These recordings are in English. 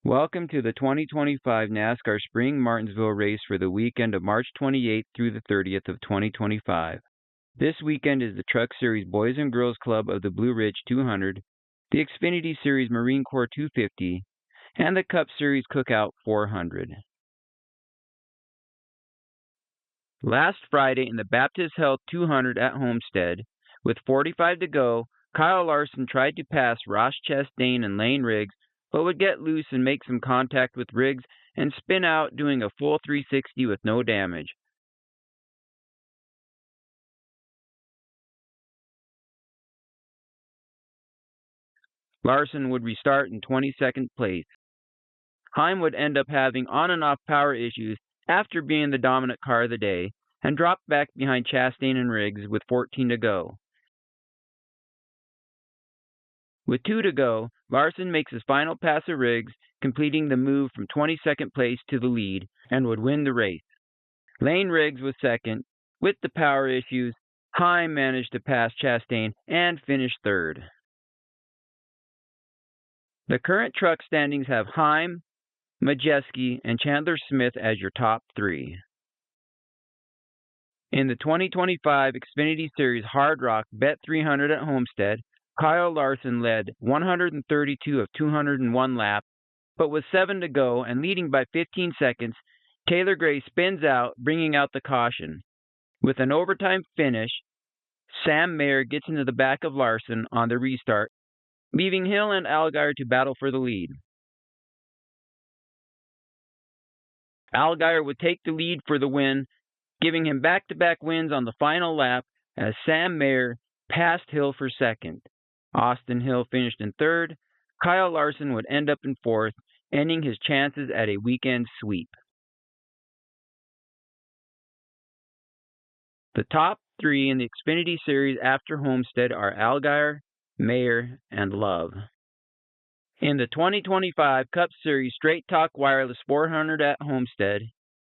Welcome to the 2025 NASCAR Spring Martinsville race for the weekend of March 28th through the 30th of 2025. This weekend is the Truck Series Boys and Girls Club of the Blue Ridge 200, the Xfinity Series Marine Corps 250, and the Cup Series Cookout 400. Last Friday in the Baptist Health 200 at Homestead, with 45 to go, Kyle Larson tried to pass Ross Chastain and Lane Riggs, but would get loose and make some contact with Riggs and spin out, doing a full 360 with no damage. Larson would restart in 22nd place. Heim would end up having on and off power issues after being the dominant car of the day and dropped back behind Chastain and Riggs with 14 to go. With 2 to go, Larson makes his final pass of Riggs, completing the move from 22nd place to the lead, and would win the race. Lane Riggs was second. With the power issues, Heim managed to pass Chastain and finish third. The current truck standings have Heim, Majeski, and Chandler Smith as your top three. In the 2025 Xfinity Series Hard Rock Bet 300 at Homestead, Kyle Larson led 132 of 201 laps, but with 7 to go and leading by 15 seconds, Taylor Gray spins out, bringing out the caution. With an overtime finish, Sam Mayer gets into the back of Larson on the restart, leaving Hill and Allgaier to battle for the lead. Allgaier would take the lead for the win, giving him back-to-back wins on the final lap as Sam Mayer passed Hill for second. Austin Hill finished in third. Kyle Larson would end up in fourth, ending his chances at a weekend sweep. The top three in the Xfinity Series after Homestead are Allgaier, Mayer, and Love. In the 2025 Cup Series Straight Talk Wireless 400 at Homestead,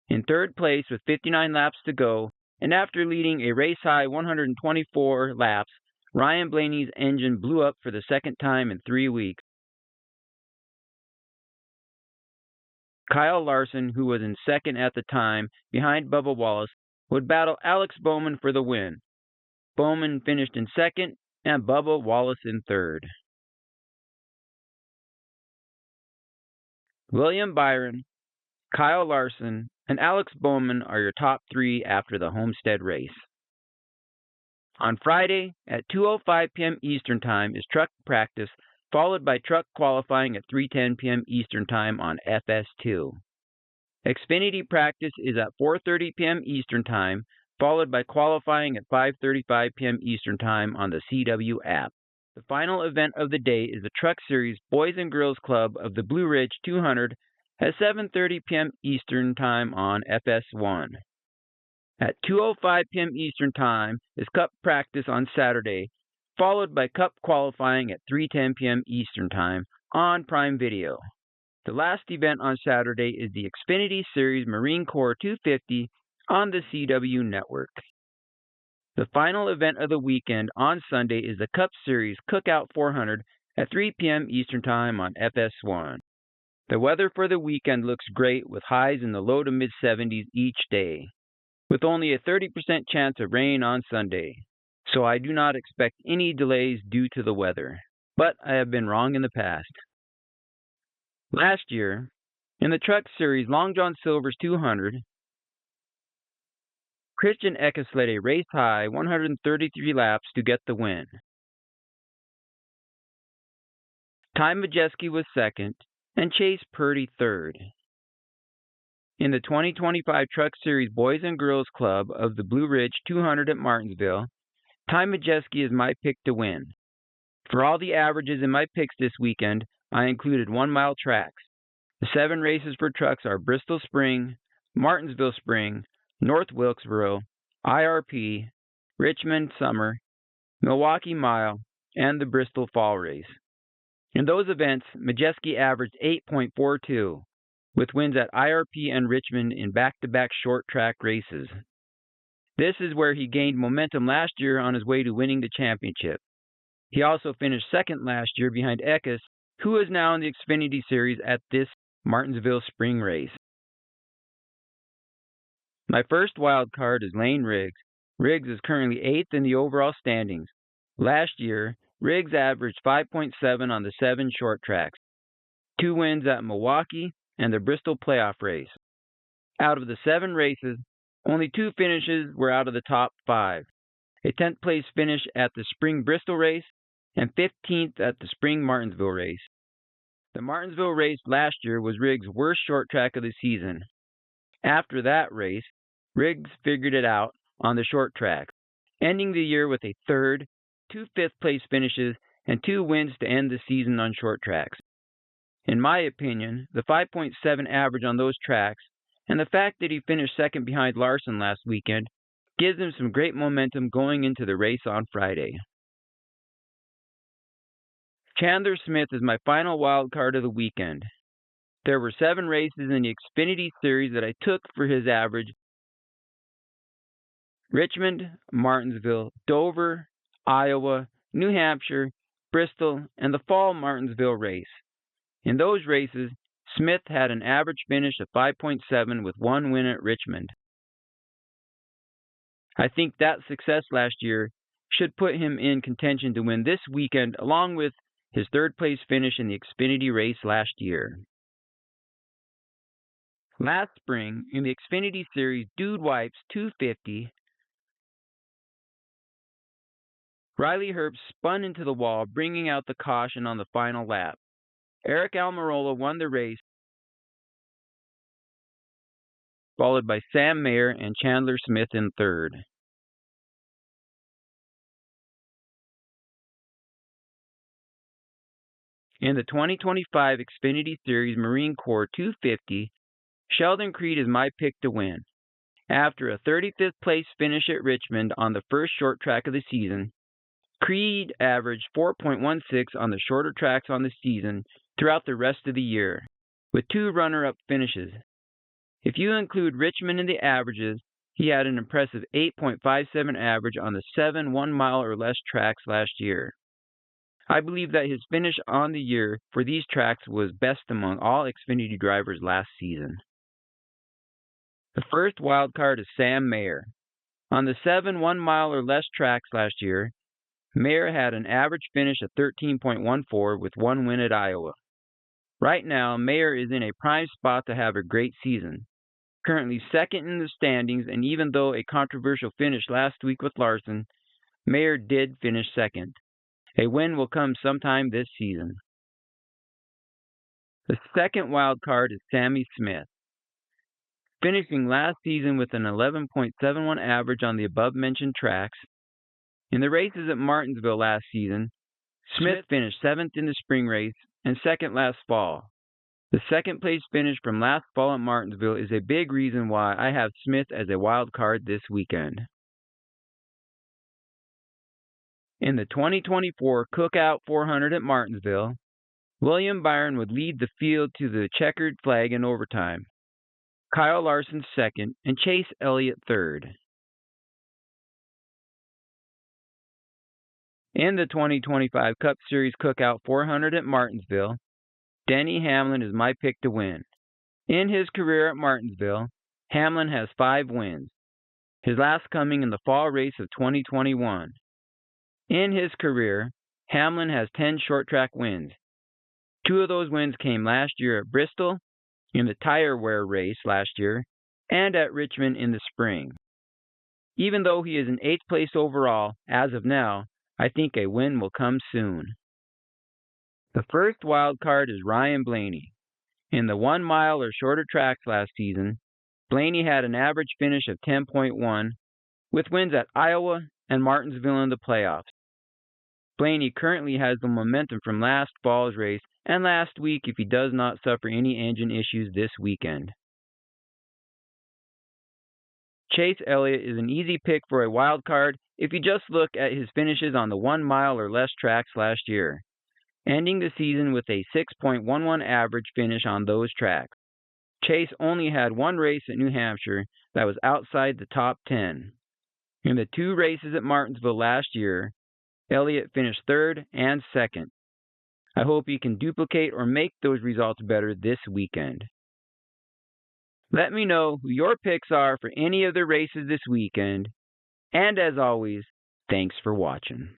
in third place with 59 laps to go, and after leading a race-high 124 laps, Ryan Blaney's engine blew up for the second time in 3 weeks. Kyle Larson, who was in second at the time, behind Bubba Wallace, would battle Alex Bowman for the win. Bowman finished in second, and Bubba Wallace in third. William Byron, Kyle Larson, and Alex Bowman are your top three after the Homestead race. On Friday at 2:05 p.m. Eastern Time is truck practice, followed by truck qualifying at 3:10 p.m. Eastern Time on FS2. Xfinity practice is at 4:30 p.m. Eastern Time, followed by qualifying at 5:35 p.m. Eastern Time on the CW app. The final event of the day is the Truck Series Boys and Girls Club of the Blue Ridge 200 at 7:30 p.m. Eastern Time on FS1. At 2:05 p.m. Eastern Time is Cup practice on Saturday, followed by Cup qualifying at 3:10 p.m. Eastern Time on Prime Video. The last event on Saturday is the Xfinity Series Marine Corps 250 on the CW network. The final event of the weekend on Sunday is the Cup Series Cookout 400 at 3 p.m. Eastern Time on FS1. The weather for the weekend looks great with highs in the low to mid-70s each day, with only a 30% chance of rain on Sunday, so I do not expect any delays due to the weather, but I have been wrong in the past. Last year, in the Truck Series Long John Silver's 200, Christian Eckes led a race-high 133 laps to get the win. Ty Majeski was second, and Chase Purdy third. In the 2025 Truck Series Boys and Girls Club of the Blue Ridge 200 at Martinsville, Ty Majeski is my pick to win. For all the averages in my picks this weekend, I included 1-mile tracks. The 7 races for trucks are Bristol Spring, Martinsville Spring, North Wilkesboro, IRP, Richmond Summer, Milwaukee Mile, and the Bristol Fall Race. In those events, Majeski averaged 8.42, with wins at IRP and Richmond in back-to-back short track races. This is where he gained momentum last year on his way to winning the championship. He also finished second last year behind Eckes who is now in the Xfinity Series at this Martinsville spring race. My first wild card is Lane Riggs. Riggs is currently 8th in the overall standings. Last year, Riggs averaged 5.7 on the 7 short tracks, 2 wins at Milwaukee and the Bristol playoff race. Out of the 7 races, only 2 finishes were out of the top 5. A 10th place finish at the spring Bristol race and 15th at the spring Martinsville race. The Martinsville race last year was Riggs' worst short track of the season. After that race, Riggs figured it out on the short tracks, ending the year with a 3rd, 2 5th-place finishes, and 2 wins to end the season on short tracks. In my opinion, the 5.7 average on those tracks and the fact that he finished second behind Larson last weekend gives him some great momentum going into the race on Friday. Chandler Smith is my final wild card of the weekend. There were 7 races in the Xfinity Series that I took for his average: Richmond, Martinsville, Dover, Iowa, New Hampshire, Bristol, and the fall Martinsville race. In those races, Smith had an average finish of 5.7 with 1 win at Richmond. I think that success last year should put him in contention to win this weekend, along with his 3rd place finish in the Xfinity race last year. Last spring, in the Xfinity Series Dude Wipes 250, Riley Herbst spun into the wall, bringing out the caution on the final lap. Eric Almirola won the race, followed by Sam Mayer and Chandler Smith in 3rd. In the 2025 Xfinity Series Marine Corps 250, Sheldon Creed is my pick to win. After a 35th place finish at Richmond on the first short track of the season, Creed averaged 4.16 on the shorter tracks on the season throughout the rest of the year, with 2 runner-up finishes. If you include Richmond in the averages, he had an impressive 8.57 average on the 7 1-mile or less tracks last year. I believe that his finish on the year for these tracks was best among all Xfinity drivers last season. The first wild card is Sam Mayer. On the 7 1-mile or less tracks last year, Mayer had an average finish of 13.14 with 1 win at Iowa. Right now, Mayer is in a prime spot to have a great season. Currently 2nd in the standings, and even though a controversial finish last week with Larson, Mayer did finish 2nd. A win will come sometime this season. The second wild card is Sammy Smith. Finishing last season with an 11.71 average on the above-mentioned tracks, in the races at Martinsville last season, Smith finished 7th in the spring race and 2nd last fall. The 2nd place finish from last fall at Martinsville is a big reason why I have Smith as a wild card this weekend. In the 2024 Cookout 400 at Martinsville, William Byron would lead the field to the checkered flag in overtime, Kyle Larson 2nd, and Chase Elliott 3rd. In the 2025 Cup Series Cookout 400 at Martinsville, Denny Hamlin is my pick to win. In his career at Martinsville, Hamlin has 5 wins, his last coming in the fall race of 2021. In his career, Hamlin has 10 short track wins. 2 of those wins came last year at Bristol, in the tire wear race last year, and at Richmond in the spring. Even though he is in 8th place overall, as of now, I think a win will come soon. The first wild card is Ryan Blaney. In the 1-mile or shorter tracks last season, Blaney had an average finish of 10.1, with wins at Iowa and Martinsville in the playoffs. Blaney currently has the momentum from last fall's race and last week if he does not suffer any engine issues this weekend. Chase Elliott is an easy pick for a wild card if you just look at his finishes on the 1-mile or less tracks last year, ending the season with a 6.11 average finish on those tracks. Chase only had 1 race at New Hampshire that was outside the top 10. In the 2 races at Martinsville last year, Elliott finished 3rd and 2nd. I hope you can duplicate or make those results better this weekend. Let me know who your picks are for any of the races this weekend. And as always, thanks for watching.